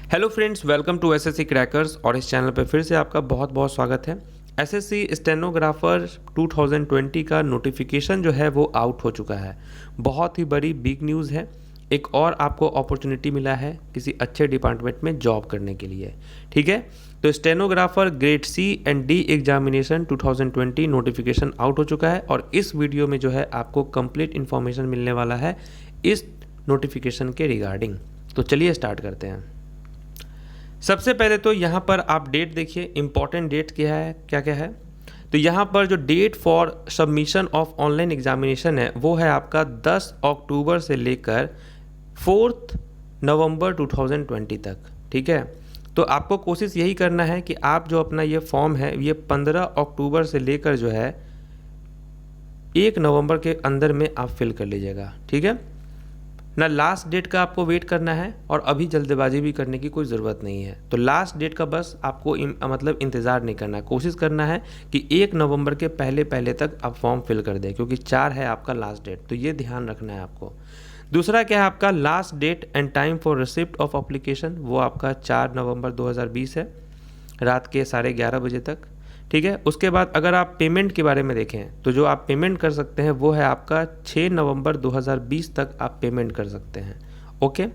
Hello friends, welcome to SSC Crackers. और इस channel पर फिर से आपका बहुत बहुत स्वागत है। एसएससी स्टेनोग्राफर 2020 का नोटिफिकेशन जो है वो आउट हो चुका है। बहुत ही बड़ी बिग न्यूज़ है। एक और आपको अपॉर्चुनिटी मिला है किसी अच्छे डिपार्टमेंट में जॉब करने के लिए। ठीक है, तो stenographer grade C and D examination 2020 notification out हो चुका है और इस वीडियो में जो है आपको कंप्लीट इन्फॉर्मेशन मिलने वाला है इस नोटिफिकेशन के रिगार्डिंग। तो चलिए स्टार्ट करते हैं। सबसे पहले तो यहाँ पर आप डेट देखिए, इम्पॉर्टेंट डेट क्या है, क्या क्या है। तो यहाँ पर जो date for submission of online examination है वो है आपका 10 अक्टूबर से लेकर 4 नवंबर 2020 तक। ठीक है, तो आपको कोशिश यही करना है कि आप जो अपना ये फॉर्म है ये 15 अक्टूबर से लेकर जो है 1 नवंबर के अंदर में आप फिल कर लीजिएगा। ठीक है ना, लास्ट डेट का आपको वेट करना है और अभी जल्दबाजी भी करने की कोई ज़रूरत नहीं है। तो लास्ट डेट का बस आपको मतलब इंतज़ार नहीं करना है, कोशिश करना है कि 1 नवंबर के पहले पहले तक आप फॉर्म फिल कर दें, क्योंकि 4 है आपका लास्ट डेट। तो ये ध्यान रखना है आपको। दूसरा क्या है आपका last date and time for receipt of application, वो आपका 4 नवंबर 2020 है, रात के 11:30 बजे तक। ठीक है, उसके बाद अगर आप पेमेंट के बारे में देखें तो जो आप पेमेंट कर सकते हैं वो है आपका 6 नवंबर 2020 तक आप पेमेंट कर सकते हैं। ओके,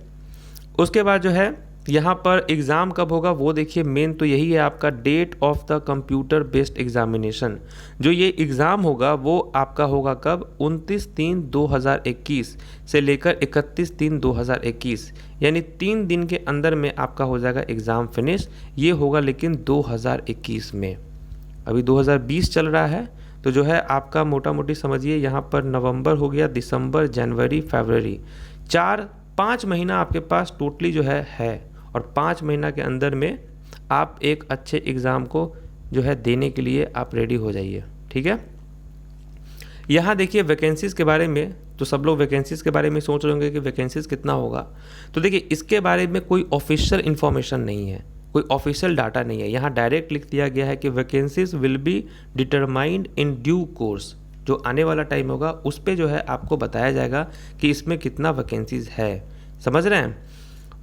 उसके बाद जो है यहाँ पर एग्ज़ाम कब होगा वो देखिए। मेन तो यही है आपका date of the computer based examination. जो ये एग्ज़ाम होगा वो आपका होगा कब, 29/3/2021 से लेकर 31/3/2021, यानी 3 दिन के अंदर में आपका हो जाएगा एग्ज़ाम फिनिश। ये होगा लेकिन 2021 में, अभी 2020 चल रहा है। तो जो है आपका मोटा मोटी समझिए यहाँ पर नवंबर हो गया, दिसंबर, जनवरी, फरवरी, 4-5 महीना आपके पास टोटली जो है और 5 महीना के अंदर में आप एक अच्छे एग्ज़ाम को जो है देने के लिए आप रेडी हो जाइए। ठीक है, यहाँ देखिए वैकेंसीज़ के बारे में, तो सब लोग वैकेंसीज़ के बारे में सोच रहे होंगे कि वैकेंसीज़ कितना होगा। तो देखिए इसके बारे में कोई ऑफिशियल इन्फॉर्मेशन नहीं है, कोई ऑफिशियल डाटा नहीं है। यहाँ डायरेक्ट लिख दिया गया है कि vacancies will be determined in due course. जो आने वाला टाइम होगा उस पर जो है आपको बताया जाएगा कि इसमें कितना वैकेंसीज है। समझ रहे हैं।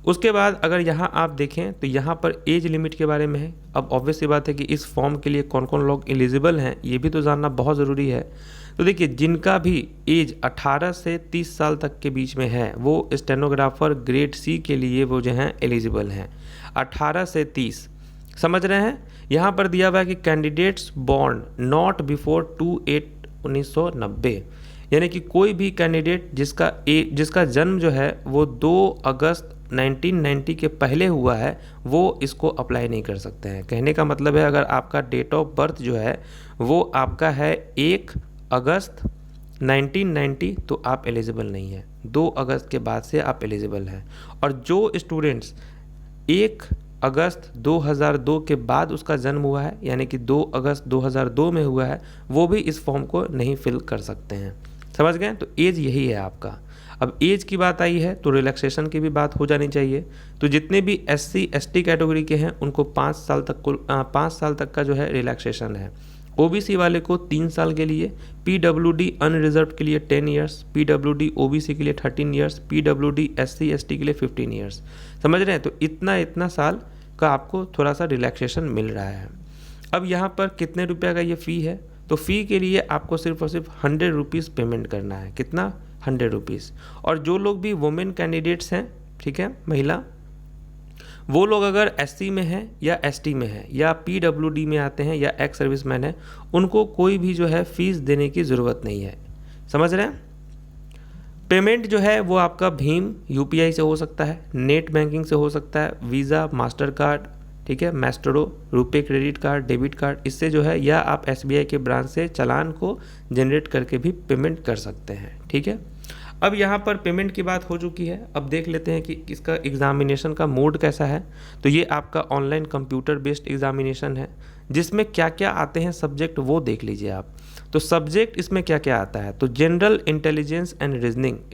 उसके बाद अगर यहाँ आप देखें तो यहाँ पर एज लिमिट के बारे में है। अब ऑब्वियस सी बात है कि इस फॉर्म के लिए कौन कौन लोग एलिजिबल हैं ये भी तो जानना बहुत ज़रूरी है। तो देखिए जिनका भी एज 18 से 30 साल तक के बीच में है वो स्टेनोग्राफर ग्रेड सी के लिए वो जो हैं एलिजिबल हैं, 18 से 30। समझ रहे हैं। यहाँ पर दिया हुआ है कि कैंडिडेट्स बॉर्न नॉट बिफोर 2/8/1990, यानी कि कोई भी कैंडिडेट जिसका जन्म जो है वो 2 अगस्त 1990 के पहले हुआ है वो इसको अप्लाई नहीं कर सकते हैं। कहने का मतलब है अगर आपका डेट ऑफ बर्थ जो है वो आपका है 1 अगस्त 1990 तो आप एलिजिबल नहीं है। 2 अगस्त के बाद से आप एलिजिबल हैं। और जो स्टूडेंट्स 1 अगस्त 2002 के बाद उसका जन्म हुआ है, यानी कि 2 अगस्त 2002 में हुआ है, वो भी इस फॉर्म को नहीं फिल कर सकते हैं। समझ गए। तो एज यही है आपका। अब एज की बात आई है तो रिलैक्सेशन की भी बात हो जानी चाहिए। तो जितने भी SC ST कैटेगरी के हैं उनको 5 साल तक का जो है रिलैक्सेशन है। OBC वाले को 3 साल के लिए, PWD अनरिजर्व के लिए 10 ईयर्स, PWD OBC के लिए 13 ईयर्स, PWD SC ST के लिए 15 ईयर्स। समझ रहे हैं। तो इतना साल का आपको थोड़ा सा रिलैक्सेशन मिल रहा है। अब यहाँ पर कितने रुपये का ये फ़ी है, तो फ़ी के लिए आपको सिर्फ और सिर्फ 100 रुपीज़ पेमेंट करना है। कितना, 100 रुपीज़। और जो लोग भी वुमेन कैंडिडेट्स हैं, ठीक है, महिला, वो लोग अगर SC में हैं या ST में हैं या PWD में आते हैं या एक्स सर्विसमैन है, उनको कोई भी जो है फीस देने की ज़रूरत नहीं है। समझ रहे हैं। पेमेंट जो है वो आपका भीम UPI से हो सकता है, नेट बैंकिंग से हो सकता है, वीज़ा, मास्टर कार्ड, ठीक है, Maestro, RuPay credit card, debit card, इससे जो है, या आप SBI के ब्रांच से चालान को जनरेट करके भी पेमेंट कर सकते हैं। ठीक है। अब यहाँ पर पेमेंट की बात हो चुकी है। अब देख लेते हैं कि इसका एग्ज़ामिनेशन का मोड कैसा है। तो ये आपका ऑनलाइन कंप्यूटर बेस्ड एग्ज़ामिनेशन है जिसमें क्या क्या आते हैं सब्जेक्ट वो देख लीजिए आप। तो सब्जेक्ट इसमें क्या क्या आता है, तो जनरल इंटेलिजेंस एंड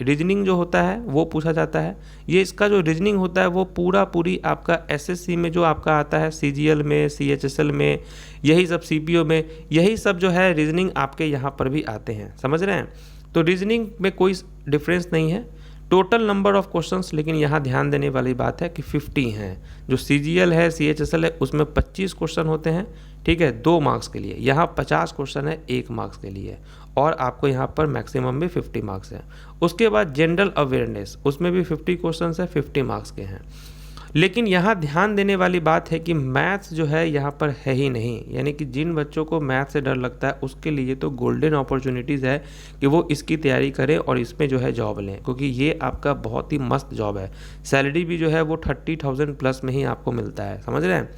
रीजनिंग जो होता है वो पूछा जाता है। ये इसका जो रीजनिंग होता है वो पूरी आपका SSC में जो आपका आता है, CGL में, CHSL में, यही सब CPO में, यही सब जो है रीजनिंग आपके यहाँ पर भी आते हैं। समझ रहे हैं। तो रीजनिंग में कोई डिफरेंस नहीं है। टोटल नंबर ऑफ क्वेश्चंस, लेकिन यहाँ ध्यान देने वाली बात है कि 50 हैं। जो CGL है, CHSL है, उसमें 25 क्वेश्चन होते हैं, ठीक है, 2 मार्क्स के लिए। यहाँ 50 क्वेश्चन है 1 मार्क्स के लिए, और आपको यहाँ पर मैक्सिमम भी 50 मार्क्स हैं। उसके बाद जनरल अवेयरनेस, उसमें भी 50 क्वेश्चन है, 50 मार्क्स के हैं। लेकिन यहाँ ध्यान देने वाली बात है कि मैथ्स जो है यहाँ पर है ही नहीं, यानी कि जिन बच्चों को मैथ्स से डर लगता है उसके लिए तो गोल्डन अपॉर्चुनिटीज़ है कि वो इसकी तैयारी करें और इसमें जो है जॉब लें, क्योंकि ये आपका बहुत ही मस्त जॉब है। सैलरी भी जो है वो 30,000 प्लस में ही आपको मिलता है, समझ रहे हैं।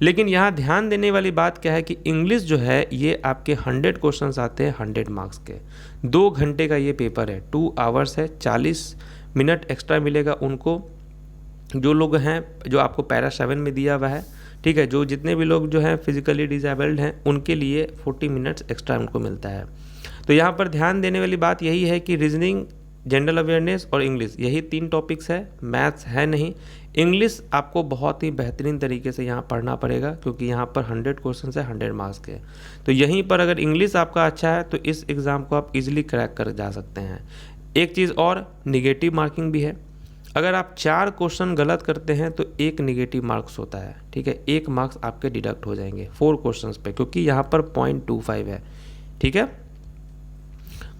लेकिन यहाँ ध्यान देने वाली बात क्या है कि इंग्लिश जो है ये आपके 100 क्वेश्चंस आते हैं 100 मार्क्स के। 2 घंटे का ये पेपर है, 2 आवर्स है, 40 मिनट एक्स्ट्रा मिलेगा उनको जो लोग हैं, जो आपको पैरा 7 में दिया हुआ है, ठीक है। जो जितने भी लोग जो हैं फिजिकली डिसेबल्ड हैं उनके लिए 40 मिनट्स एक्स्ट्रा उनको मिलता है। तो यहाँ पर ध्यान देने वाली बात यही है कि रीजनिंग, जनरल अवेयरनेस और इंग्लिश, यही 3 टॉपिक्स है, मैथ्स है नहीं। इंग्लिश आपको बहुत ही बेहतरीन तरीके से यहाँ पढ़ना पड़ेगा, क्योंकि यहाँ पर 100 क्वेश्चन है 100 मार्क्स के। तो यहीं पर अगर इंग्लिश आपका अच्छा है तो इस एग्ज़ाम को आप इजीली क्रैक कर जा सकते हैं। एक चीज़ और, निगेटिव मार्किंग भी है। अगर आप 4 क्वेश्चन गलत करते हैं तो 1 निगेटिव मार्क्स होता है, ठीक है। 1 मार्क्स आपके डिडक्ट हो जाएंगे 4 क्वेश्चंस पे, क्योंकि यहाँ पर 0.25 है, ठीक है।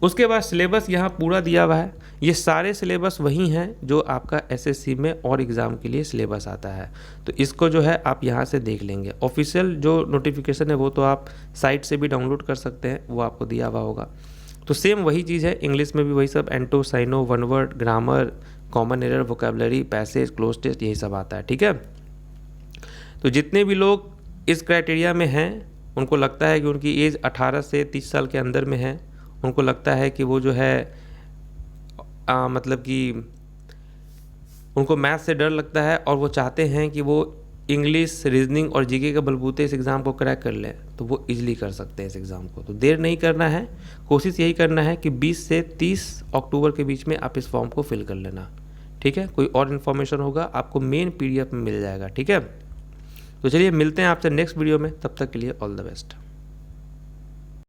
उसके बाद सिलेबस यहाँ पूरा दिया हुआ है। ये सारे सिलेबस वही हैं जो आपका SSC में और एग्ज़ाम के लिए सिलेबस आता है। तो इसको जो है आप यहाँ से देख लेंगे। ऑफिशियल जो नोटिफिकेशन है वो तो आप साइट से भी डाउनलोड कर सकते हैं, वो आपको दिया हुआ होगा। तो सेम वही चीज़ है, इंग्लिश में भी वही सब, anto, syno, one word, grammar, common error, vocabulary, passage, cloze test, यही सब आता है, ठीक है। तो जितने भी लोग इस क्राइटेरिया में हैं, उनको लगता है कि उनकी एज 18 से 30 साल के अंदर में है, उनको लगता है कि वो जो है मतलब कि उनको मैथ से डर लगता है और वो चाहते हैं कि वो इंग्लिश, रीजनिंग और जीके के बलबूते इस एग्ज़ाम को क्रैक कर लें, तो वो इजीली कर सकते हैं इस एग्ज़ाम को। तो देर नहीं करना है, कोशिश यही करना है कि 20 से 30 अक्टूबर के बीच में आप इस फॉर्म को फिल कर लेना, ठीक है। कोई और इन्फॉर्मेशन होगा आपको मेन PDF में मिल जाएगा, ठीक है। तो चलिए मिलते हैं आपसे नेक्स्ट वीडियो में, तब तक के लिए ऑल द बेस्ट।